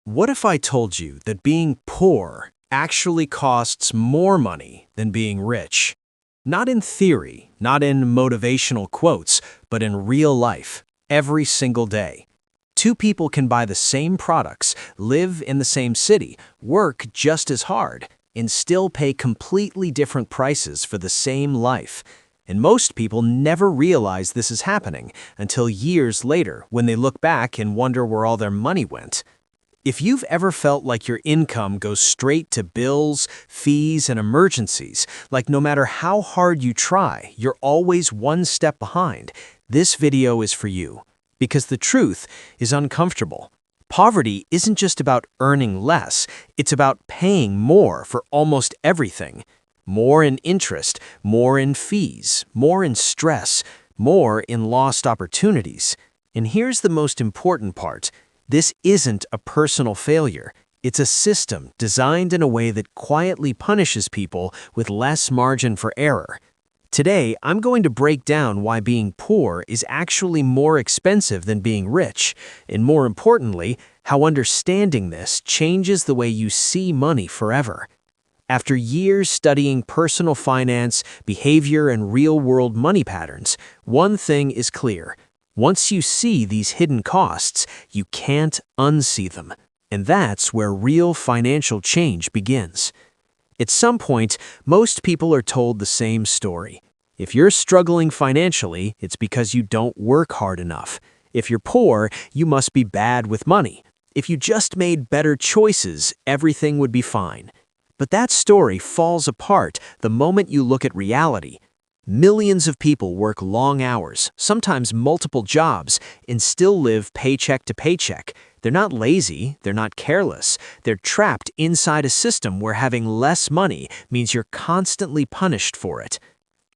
What if I told you that being poor actually costs more money than being rich? Not in theory, not in motivational quotes, but in real life, every single day. Two people can buy the same products, live in the same city, work just as hard, and still pay completely different prices for the same life. And most people never realize this is happening until years later when they look back and wonder where all their money went. If you've ever felt like your income goes straight to bills, fees, and emergencies, like no matter how hard you try, you're always one step behind, this video is for you. Because the truth is uncomfortable. Poverty isn't just about earning less, it's about paying more for almost everything. More in interest, more in fees, more in stress, more in lost opportunities. And here's the most important part. This isn't a personal failure. It's a system designed in a way that quietly punishes people with less margin for error. Today, I'm going to break down why being poor is actually more expensive than being rich, and more importantly, how understanding this changes the way you see money forever. After years studying personal finance, behavior, and real-world money patterns, one thing is clear. Once you see these hidden costs, you can't unsee them. And that's where real financial change begins. At some point, most people are told the same story. If you're struggling financially, it's because you don't work hard enough. If you're poor, you must be bad with money. If you just made better choices, everything would be fine. But that story falls apart the moment you look at reality. Millions of people work long hours, sometimes multiple jobs, and still live paycheck to paycheck. They're not lazy, they're not careless. They're trapped inside a system where having less money means you're constantly punished for it.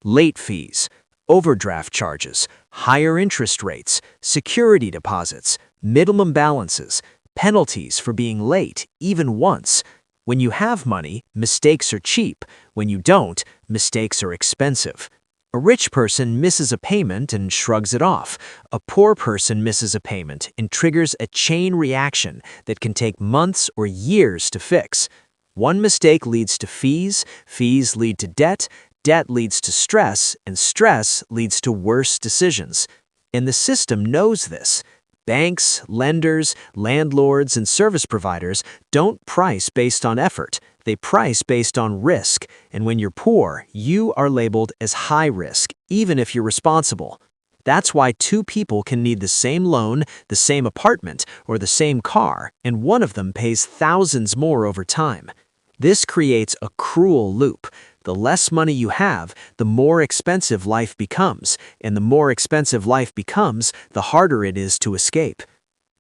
Late fees, overdraft charges, higher interest rates, security deposits, minimum balances, penalties for being late, even once. When you have money, mistakes are cheap. When you don't, mistakes are expensive. A rich person misses a payment and shrugs it off. A poor person misses a payment and triggers a chain reaction that can take months or years to fix. One mistake leads to fees, fees lead to debt, debt leads to stress, and stress leads to worse decisions. And the system knows this. Banks, lenders, landlords, and service providers don't price based on effort. They price based on risk, and when you're poor, you are labeled as high risk, even if you're responsible. That's why two people can need the same loan, the same apartment, or the same car, and one of them pays thousands more over time. This creates a cruel loop. The less money you have, the more expensive life becomes, and the more expensive life becomes, the harder it is to escape.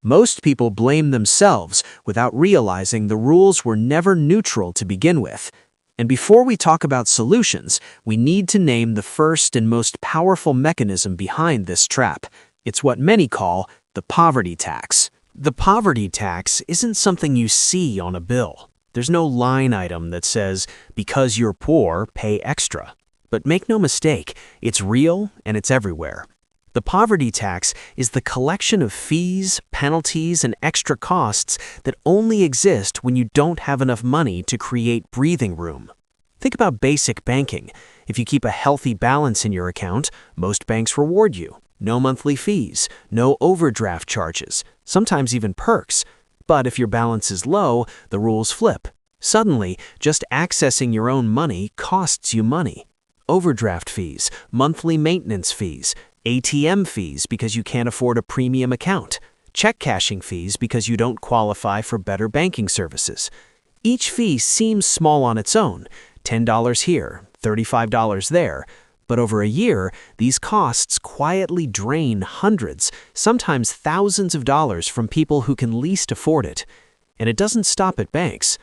Most people blame themselves without realizing the rules were never neutral to begin with. And before we talk about solutions, we need to name the first and most powerful mechanism behind this trap. It's what many call the poverty tax. The poverty tax isn't something you see on a bill. There's no line item that says, because you're poor, pay extra. But make no mistake, it's real and it's everywhere. The poverty tax is the collection of fees, penalties, and extra costs that only exist when you don't have enough money to create breathing room. Think about basic banking. If you keep a healthy balance in your account, most banks reward you. No monthly fees, no overdraft charges, sometimes even perks. But if your balance is low, the rules flip. Suddenly, just accessing your own money costs you money. Overdraft fees, monthly maintenance fees, ATM fees because you can't afford a premium account, check cashing fees because you don't qualify for better banking services. Each fee seems small on its own, $10 here, $35 there, but over a year, these costs quietly drain hundreds, sometimes thousands of dollars from people who can least afford it. And it doesn't stop at banks.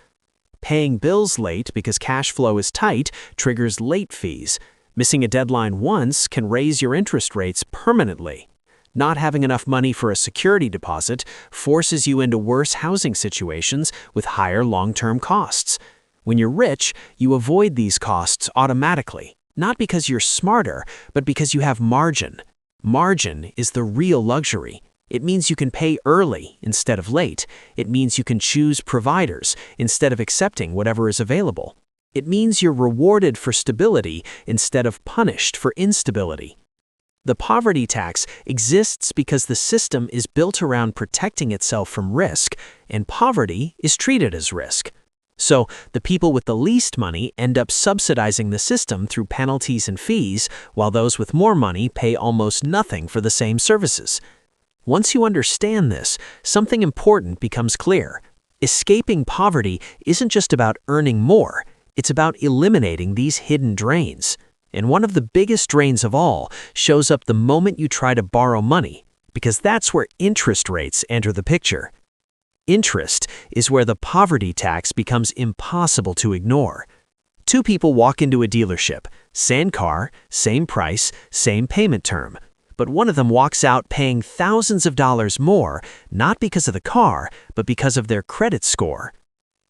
Paying bills late because cash flow is tight triggers late fees. Missing a deadline once can raise your interest rates permanently. Not having enough money for a security deposit forces you into worse housing situations with higher long-term costs. When you're rich, you avoid these costs automatically, not because you're smarter, but because you have margin. Margin is the real luxury. It means you can pay early instead of late. It means you can choose providers instead of accepting whatever is available. It means you're rewarded for stability instead of punished for instability. The poverty tax exists because the system is built around protecting itself from risk, and poverty is treated as risk. So, the people with the least money end up subsidizing the system through penalties and fees, while those with more money pay almost nothing for the same services. Once you understand this, something important becomes clear. Escaping poverty isn't just about earning more, it's about eliminating these hidden drains. And one of the biggest drains of all shows up the moment you try to borrow money, because that's where interest rates enter the picture. Interest is where the poverty tax becomes impossible to ignore. Two people walk into a dealership, same car, same price, same payment term. But one of them walks out paying thousands of dollars more, not because of the car, but because of their credit score.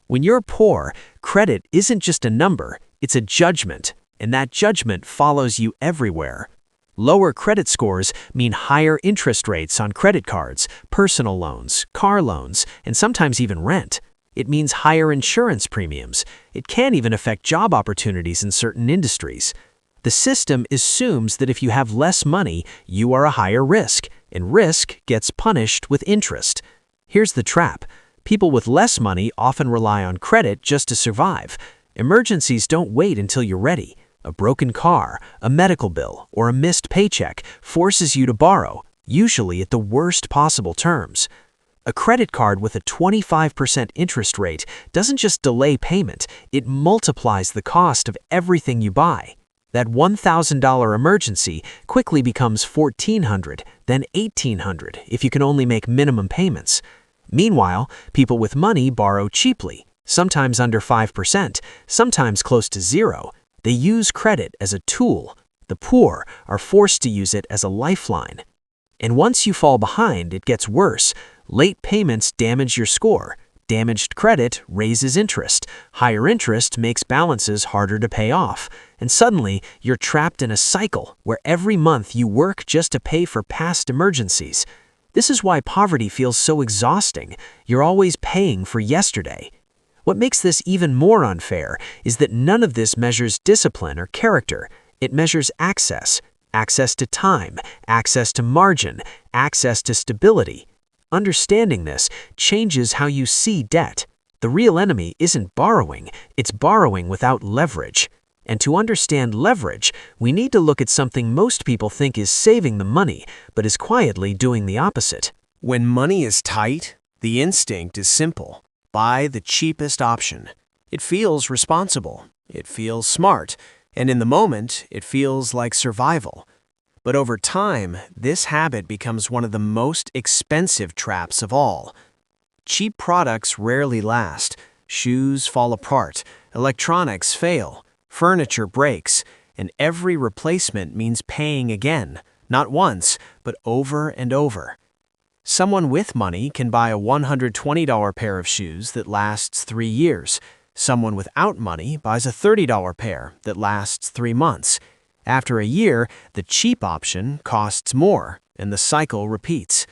When you're poor, credit isn't just a number, it's a judgment, and that judgment follows you everywhere. Lower credit scores mean higher interest rates on credit cards, personal loans, car loans, and sometimes even rent. It means higher insurance premiums. It can even affect job opportunities in certain industries. The system assumes that if you have less money, you are a higher risk, and risk gets punished with interest. Here's the trap. People with less money often rely on credit just to survive. Emergencies don't wait until you're ready. A broken car, a medical bill, or a missed paycheck forces you to borrow, usually at the worst possible terms. A credit card with a 25% interest rate doesn't just delay payment, it multiplies the cost of everything you buy. That $1,000 emergency quickly becomes $1,400, then $1,800 if you can only make minimum payments. Meanwhile, people with money borrow cheaply, sometimes under 5%, sometimes close to zero. They use credit as a tool. The poor are forced to use it as a lifeline. And once you fall behind, it gets worse. Late payments damage your score. Damaged credit raises interest. Higher interest makes balances harder to pay off. And suddenly, you're trapped in a cycle where every month you work just to pay for past emergencies. This is why poverty feels so exhausting. You're always paying for yesterday. What makes this even more unfair is that none of this measures discipline or character. It measures access. Access to time, access to margin, access to stability. Understanding this changes how you see debt. The real enemy isn't borrowing, it's borrowing without leverage. And to understand leverage, we need to look at something most people think is saving the money, but is quietly doing the opposite. When money is tight, the instinct is simple. Buy the cheapest option. It feels responsible, it feels smart, and in the moment, it feels like survival. But over time, this habit becomes one of the most expensive traps of all. Cheap products rarely last. Shoes fall apart, electronics fail, furniture breaks, and every replacement means paying again, not once, but over and over. Someone with money can buy a $120 pair of shoes that lasts 3 years. Someone without money buys a $30 pair that lasts 3 months. After a year, the cheap option costs more, and the cycle repeats.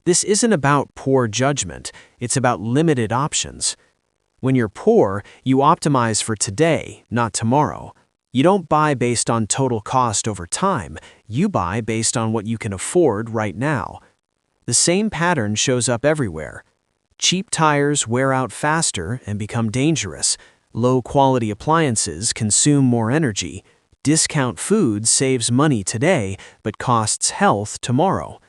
This isn't about poor judgment, it's about limited options. When you're poor, you optimize for today, not tomorrow. You don't buy based on total cost over time, you buy based on what you can afford right now. The same pattern shows up everywhere. Cheap tires wear out faster and become dangerous. Low-quality appliances consume more energy. Discount food saves money today, but costs health tomorrow.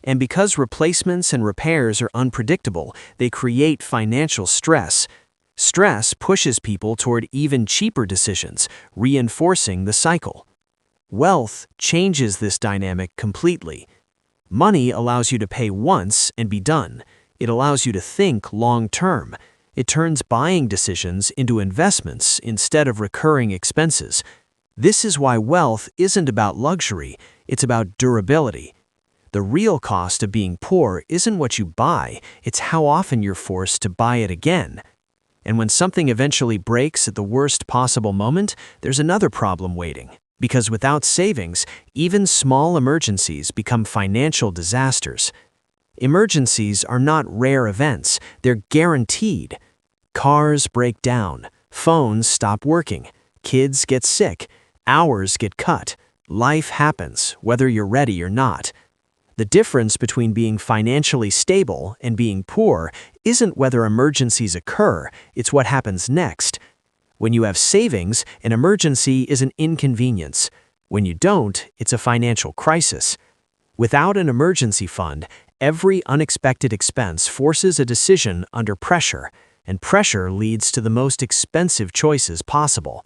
And because replacements and repairs are unpredictable, they create financial stress. Stress pushes people toward even cheaper decisions, reinforcing the cycle. Wealth changes this dynamic completely. Money allows you to pay once and be done. It allows you to think long-term. It turns buying decisions into investments instead of recurring expenses. This is why wealth isn't about luxury, it's about durability. The real cost of being poor isn't what you buy, it's how often you're forced to buy it again. And when something eventually breaks at the worst possible moment, there's another problem waiting. Because without savings, even small emergencies become financial disasters. Emergencies are not rare events, they're guaranteed. Cars break down, phones stop working, kids get sick, hours get cut. Life happens, whether you're ready or not. The difference between being financially stable and being poor isn't whether emergencies occur, it's what happens next. When you have savings, an emergency is an inconvenience. When you don't, it's a financial crisis. Without an emergency fund, every unexpected expense forces a decision under pressure, and pressure leads to the most expensive choices possible.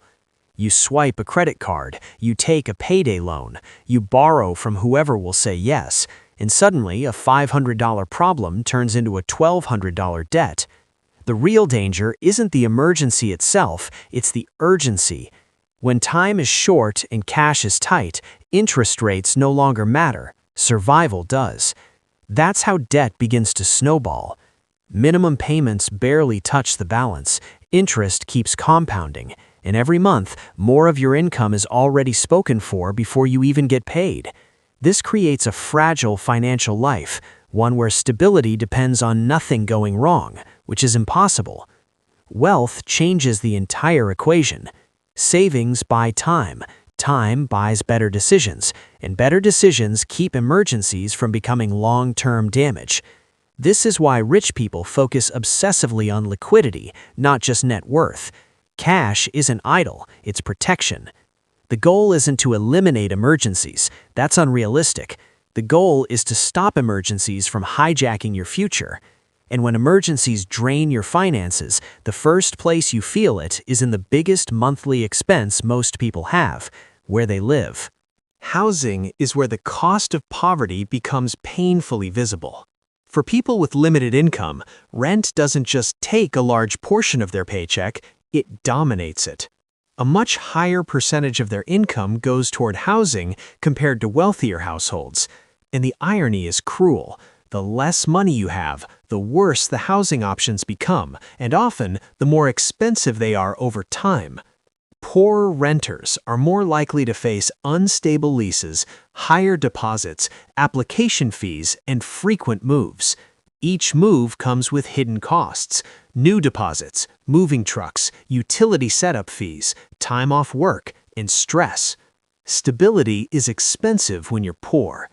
You swipe a credit card, you take a payday loan, you borrow from whoever will say yes, and suddenly a $500 problem turns into a $1,200 debt. The real danger isn't the emergency itself, it's the urgency. When time is short and cash is tight, interest rates no longer matter, survival does. That's how debt begins to snowball. Minimum payments barely touch the balance, interest keeps compounding, and every month, more of your income is already spoken for before you even get paid. This creates a fragile financial life, one where stability depends on nothing going wrong, which is impossible. Wealth changes the entire equation. Savings buy time, time buys better decisions, and better decisions keep emergencies from becoming long-term damage. This is why rich people focus obsessively on liquidity, not just net worth. Cash isn't idle, it's protection. The goal isn't to eliminate emergencies, that's unrealistic. The goal is to stop emergencies from hijacking your future. And when emergencies drain your finances, the first place you feel it is in the biggest monthly expense most people have, where they live. Housing is where the cost of poverty becomes painfully visible. For people with limited income, rent doesn't just take a large portion of their paycheck, it dominates it. A much higher percentage of their income goes toward housing compared to wealthier households. And the irony is cruel. The less money you have, the worse the housing options become, and often the more expensive they are over time. Poorer renters are more likely to face unstable leases, higher deposits, application fees, and frequent moves. Each move comes with hidden costs: new deposits, moving trucks, utility setup fees, time off work, and stress. Stability is expensive when you're poor.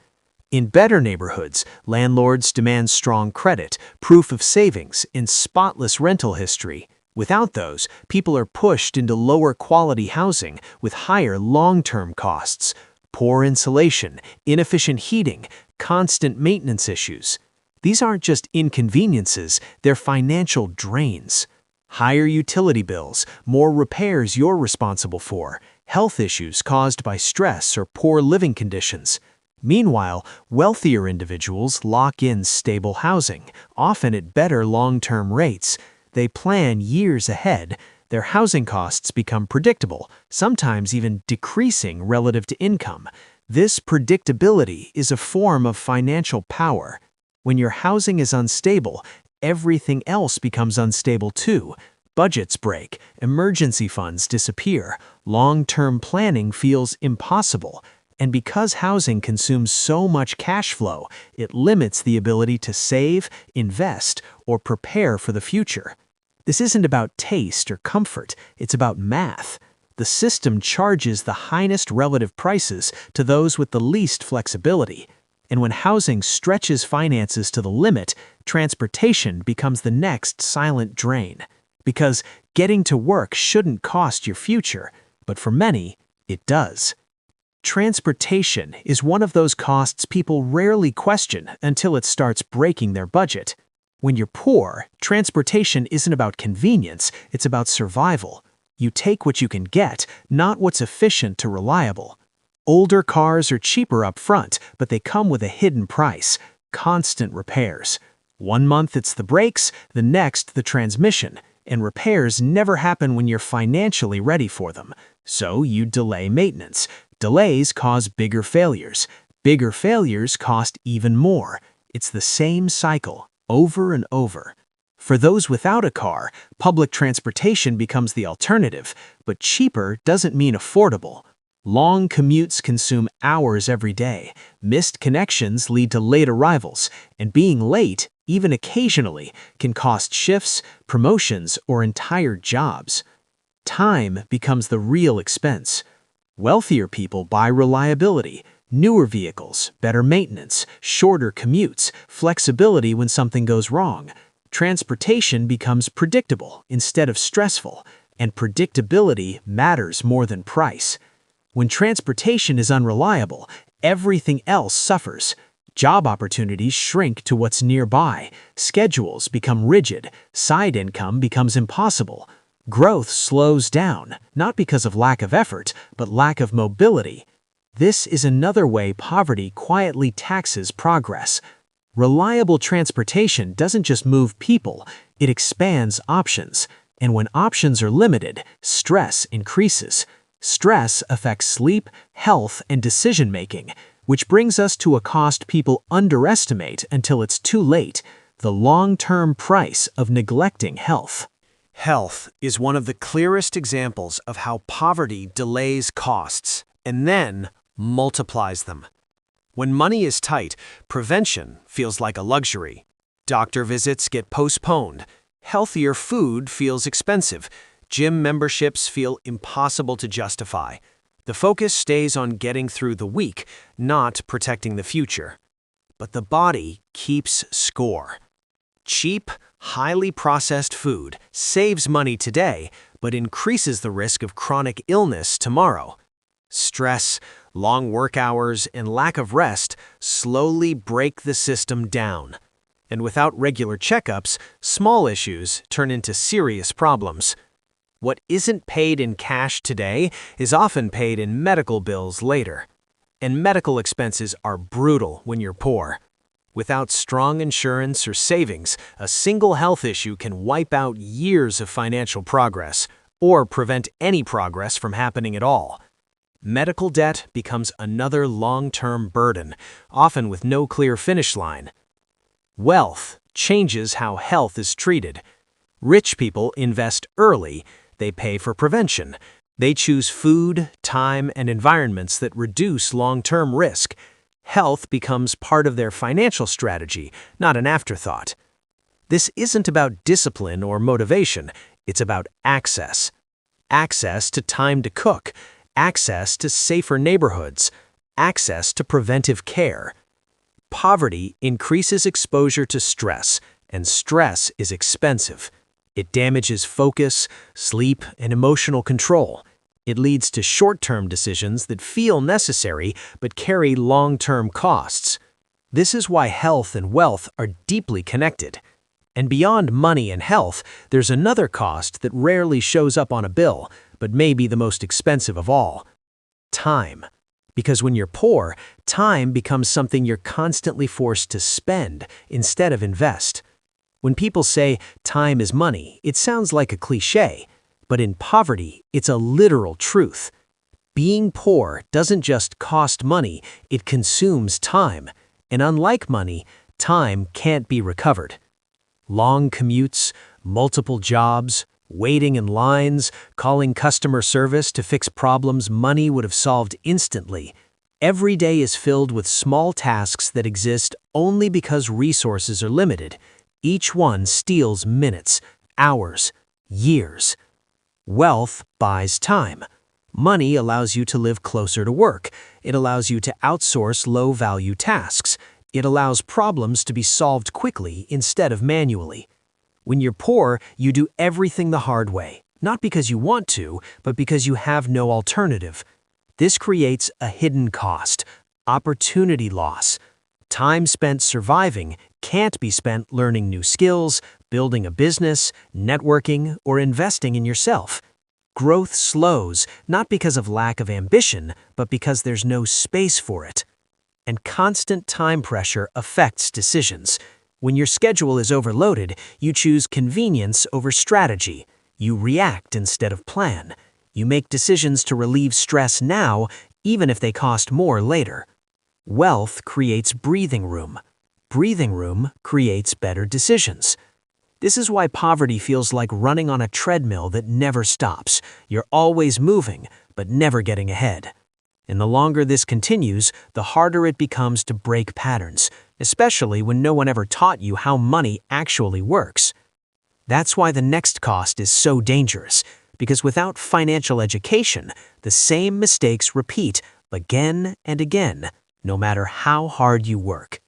In better neighborhoods, landlords demand strong credit, proof of savings, and spotless rental history. Without those, people are pushed into lower quality housing with higher long-term costs, poor insulation, inefficient heating, constant maintenance issues. These aren't just inconveniences, they're financial drains. Higher utility bills, more repairs you're responsible for, health issues caused by stress or poor living conditions. Meanwhile, wealthier individuals lock in stable housing, often at better long-term rates. They plan years ahead. Their housing costs become predictable, sometimes even decreasing relative to income. This predictability is a form of financial power. When your housing is unstable, everything else becomes unstable too. Budgets break, emergency funds disappear, long-term planning feels impossible. And because housing consumes so much cash flow, it limits the ability to save, invest, or prepare for the future. This isn't about taste or comfort, it's about math. The system charges the highest relative prices to those with the least flexibility. And when housing stretches finances to the limit, transportation becomes the next silent drain. Because getting to work shouldn't cost your future, but for many, it does. Transportation is one of those costs people rarely question until it starts breaking their budget. When you're poor, transportation isn't about convenience, it's about survival. You take what you can get, not what's efficient or reliable. Older cars are cheaper up front, but they come with a hidden price: constant repairs. One month it's the brakes, the next the transmission, and repairs never happen when you're financially ready for them. So you delay maintenance. Delays cause bigger failures. Bigger failures cost even more. It's the same cycle, over and over. For those without a car, public transportation becomes the alternative, but cheaper doesn't mean affordable. Long commutes consume hours every day, missed connections lead to late arrivals, and being late, even occasionally, can cost shifts, promotions, or entire jobs. Time becomes the real expense. Wealthier people buy reliability, newer vehicles, better maintenance, shorter commutes, flexibility when something goes wrong. Transportation becomes predictable instead of stressful, and predictability matters more than price. When transportation is unreliable, everything else suffers. Job opportunities shrink to what's nearby, schedules become rigid, side income becomes impossible. Growth slows down, not because of lack of effort, but lack of mobility. This is another way poverty quietly taxes progress. Reliable transportation doesn't just move people, it expands options. And when options are limited, stress increases. Stress affects sleep, health, and decision-making, which brings us to a cost people underestimate until it's too late: the long-term price of neglecting health. Health is one of the clearest examples of how poverty delays costs and then multiplies them. When money is tight, prevention feels like a luxury. Doctor visits get postponed. Healthier food feels expensive. Gym memberships feel impossible to justify. The focus stays on getting through the week, not protecting the future. But the body keeps score. Cheap, highly processed food saves money today, but increases the risk of chronic illness tomorrow. Stress, long work hours, and lack of rest slowly break the system down. And without regular checkups, small issues turn into serious problems. What isn't paid in cash today is often paid in medical bills later. And medical expenses are brutal when you're poor. Without strong insurance or savings, a single health issue can wipe out years of financial progress or prevent any progress from happening at all. Medical debt becomes another long-term burden, often with no clear finish line. Wealth changes how health is treated. Rich people invest early. They pay for prevention. They choose food, time, and environments that reduce long-term risk. Health becomes part of their financial strategy, not an afterthought. This isn't about discipline or motivation, it's about access. Access to time to cook, access to safer neighborhoods, access to preventive care. Poverty increases exposure to stress, and stress is expensive. It damages focus, sleep, and emotional control. It leads to short-term decisions that feel necessary but carry long-term costs. This is why health and wealth are deeply connected. And beyond money and health, there's another cost that rarely shows up on a bill, but may be the most expensive of all: time. Because when you're poor, time becomes something you're constantly forced to spend instead of invest. When people say time is money, it sounds like a cliché, but in poverty, it's a literal truth. Being poor doesn't just cost money, it consumes time. And unlike money, time can't be recovered. Long commutes, multiple jobs, waiting in lines, calling customer service to fix problems money would have solved instantly. Every day is filled with small tasks that exist only because resources are limited. Each one steals minutes, hours, years. Wealth buys time. Money allows you to live closer to work. It allows you to outsource low-value tasks. It allows problems to be solved quickly instead of manually. When you're poor, you do everything the hard way, not because you want to, but because you have no alternative. This creates a hidden cost, opportunity loss. Time spent surviving can't be spent learning new skills, building a business, networking, or investing in yourself. Growth slows, not because of lack of ambition, but because there's no space for it. And constant time pressure affects decisions. When your schedule is overloaded, you choose convenience over strategy. You react instead of plan. You make decisions to relieve stress now, even if they cost more later. Wealth creates breathing room. Breathing room creates better decisions. This is why poverty feels like running on a treadmill that never stops. You're always moving, but never getting ahead. And the longer this continues, the harder it becomes to break patterns, especially when no one ever taught you how money actually works. That's why the next cost is so dangerous, because without financial education, the same mistakes repeat again and again, no matter how hard you work.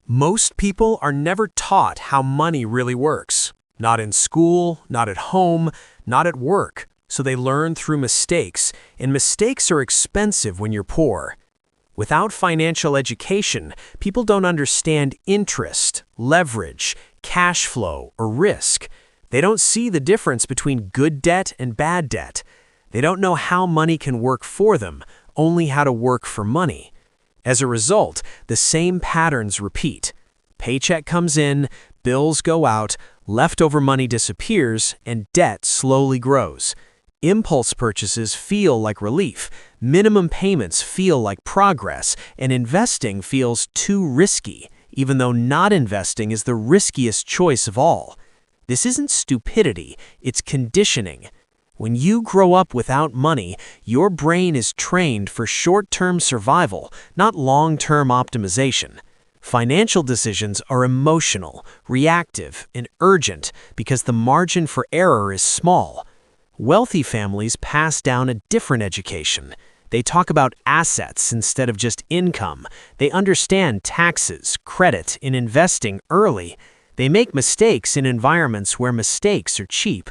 Most people are never taught how money really works. Not in school, not at home, not at work. So they learn through mistakes, and mistakes are expensive when you're poor. Without financial education, people don't understand interest, leverage, cash flow, or risk. They don't see the difference between good debt and bad debt. They don't know how money can work for them, only how to work for money. As a result, the same patterns repeat. Paycheck comes in, bills go out, leftover money disappears, and debt slowly grows. Impulse purchases feel like relief, minimum payments feel like progress, and investing feels too risky, even though not investing is the riskiest choice of all. This isn't stupidity, it's conditioning. When you grow up without money, your brain is trained for short-term survival, not long-term optimization. Financial decisions are emotional, reactive, and urgent because the margin for error is small. Wealthy families pass down a different education. They talk about assets instead of just income. They understand taxes, credit, and investing early. They make mistakes in environments where mistakes are cheap.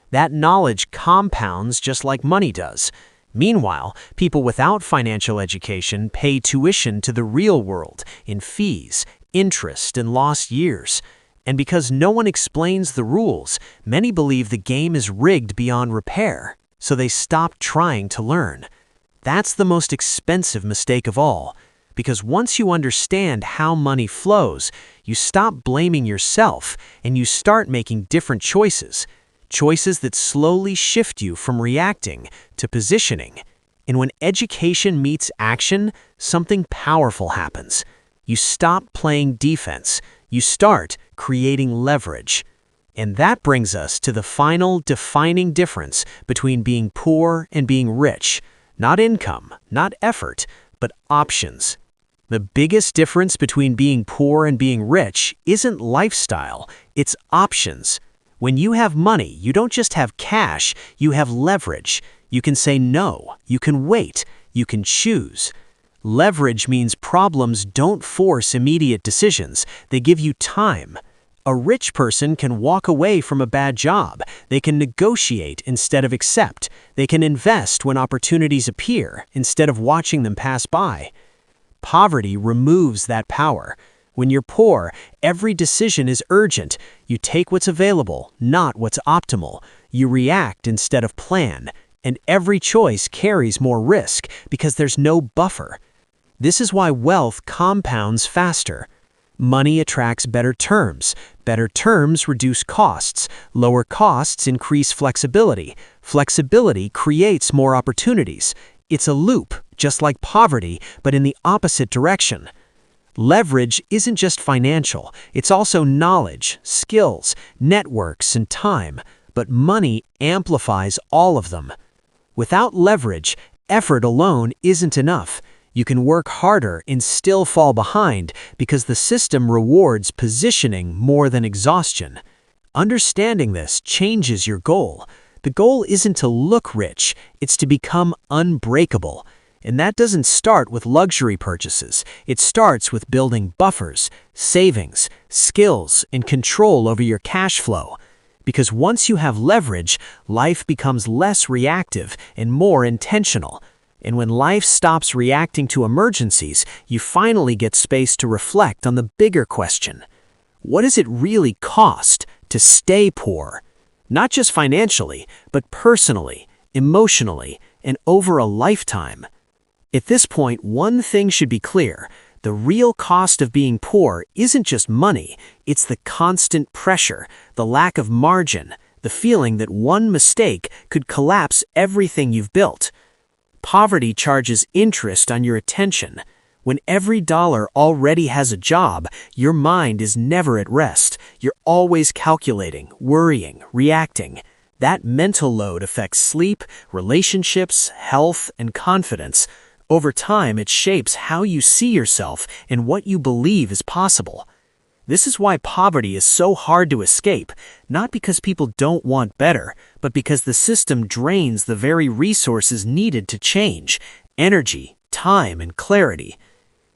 That knowledge compounds just like money does. Meanwhile, people without financial education pay tuition to the real world in fees, interest, and lost years. And because no one explains the rules, many believe the game is rigged beyond repair, so they stop trying to learn. That's the most expensive mistake of all, because once you understand how money flows, you stop blaming yourself and you start making different choices. Choices that slowly shift you from reacting to positioning. And when education meets action, something powerful happens. You stop playing defense. You start creating leverage. And that brings us to the final defining difference between being poor and being rich. Not income, not effort, but options. The biggest difference between being poor and being rich isn't lifestyle, it's options. When you have money, you don't just have cash, you have leverage. You can say no, you can wait, you can choose. Leverage means problems don't force immediate decisions, they give you time. A rich person can walk away from a bad job. They can negotiate instead of accept. They can invest when opportunities appear instead of watching them pass by. Poverty removes that power. When you're poor, every decision is urgent. You take what's available, not what's optimal. You react instead of plan. And every choice carries more risk because there's no buffer. This is why wealth compounds faster. Money attracts better terms. Better terms reduce costs. Lower costs increase flexibility. Flexibility creates more opportunities. It's a loop, just like poverty, but in the opposite direction. Leverage isn't just financial, it's also knowledge, skills, networks, and time, but money amplifies all of them. Without leverage, effort alone isn't enough. You can work harder and still fall behind because the system rewards positioning more than exhaustion. Understanding this changes your goal. The goal isn't to look rich, it's to become unbreakable. And that doesn't start with luxury purchases. It starts with building buffers, savings, skills, and control over your cash flow. Because once you have leverage, life becomes less reactive and more intentional. And when life stops reacting to emergencies, you finally get space to reflect on the bigger question. What does it really cost to stay poor? Not just financially, but personally, emotionally, and over a lifetime. At this point, one thing should be clear. The real cost of being poor isn't just money, it's the constant pressure, the lack of margin, the feeling that one mistake could collapse everything you've built. Poverty charges interest on your attention. When every dollar already has a job, your mind is never at rest. You're always calculating, worrying, reacting. That mental load affects sleep, relationships, health, and confidence. Over time, it shapes how you see yourself and what you believe is possible. This is why poverty is so hard to escape, not because people don't want better, but because the system drains the very resources needed to change: energy, time, and clarity.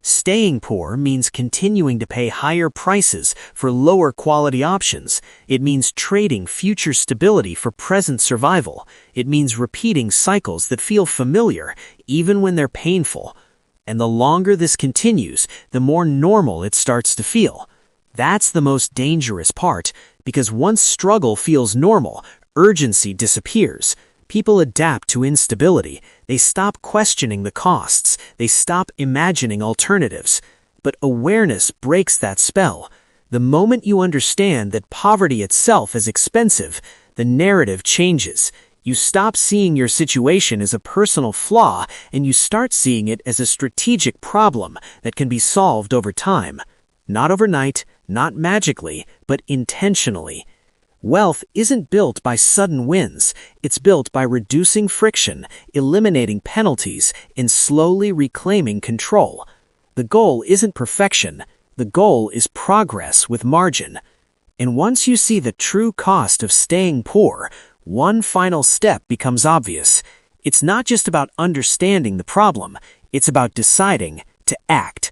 Staying poor means continuing to pay higher prices for lower quality options. It means trading future stability for present survival. It means repeating cycles that feel familiar, even when they're painful. And the longer this continues, the more normal it starts to feel. That's the most dangerous part, because once struggle feels normal, urgency disappears. People adapt to instability. They stop questioning the costs. They stop imagining alternatives. But awareness breaks that spell. The moment you understand that poverty itself is expensive, the narrative changes. You stop seeing your situation as a personal flaw, and you start seeing it as a strategic problem that can be solved over time. Not overnight, not magically, but intentionally. Wealth isn't built by sudden wins. It's built by reducing friction, eliminating penalties, and slowly reclaiming control. The goal isn't perfection. The goal is progress with margin. And once you see the true cost of staying poor, one final step becomes obvious. It's not just about understanding the problem. It's about deciding to act.